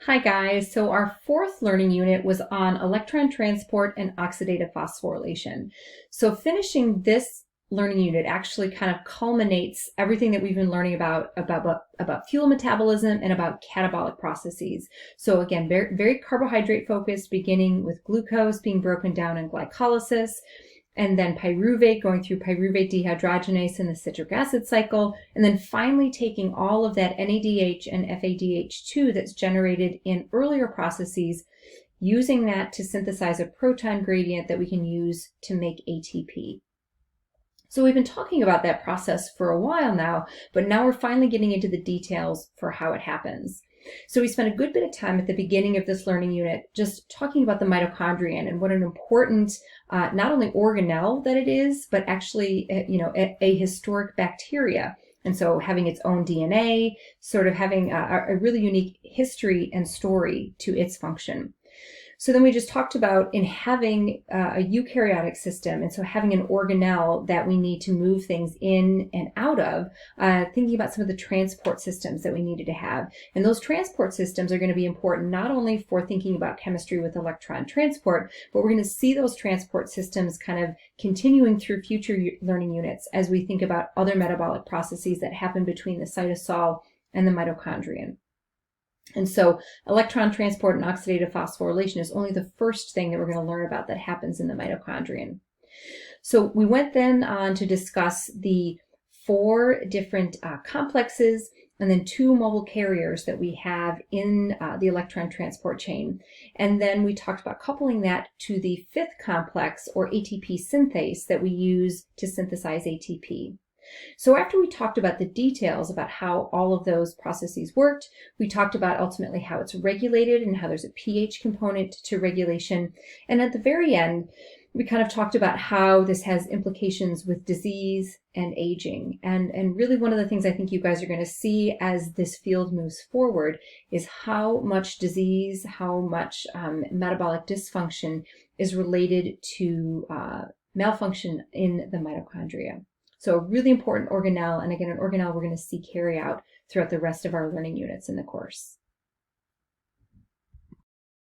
Hi guys, so our fourth learning unit was on electron transport and oxidative phosphorylation. So finishing this learning unit actually kind of culminates everything that we've been learning about fuel metabolism and about catabolic processes. So again, very carbohydrate focused, beginning with glucose being broken down in glycolysis, and then pyruvate going through pyruvate dehydrogenase in the citric acid cycle, and then finally taking all of that NADH and FADH2 that's generated in earlier processes, using that to synthesize a proton gradient that we can use to make ATP. So we've been talking about that process for a while now, but now we're finally getting into the details for how it happens. So we spent a good bit of time at the beginning of this learning unit just talking about the mitochondrion and what an important, not only organelle that it is, but actually, a historic bacteria. And so having its own DNA, sort of having a really unique history and story to its function. So then we just talked about in having a eukaryotic system, and so having an organelle that we need to move things in and out of, thinking about some of the transport systems that we needed to have. And those transport systems are going to be important not only for thinking about chemistry with electron transport, but we're going to see those transport systems kind of continuing through future learning units as we think about other metabolic processes that happen between the cytosol and the mitochondrion. And so electron transport and oxidative phosphorylation is only the first thing that we're going to learn about that happens in the mitochondrion. So we went then on to discuss the four different complexes and then two mobile carriers that we have in the electron transport chain. And then we talked about coupling that to the fifth complex, or ATP synthase, that we use to synthesize ATP. So after we talked about the details about how all of those processes worked, we talked about ultimately how it's regulated and how there's a pH component to regulation. And at the very end, we kind of talked about how this has implications with disease and aging. And really one of the things I think you guys are going to see as this field moves forward is how much disease, how much metabolic dysfunction is related to malfunction in the mitochondria. So a really important organelle, and again, an organelle we're going to see carry out throughout the rest of our learning units in the course.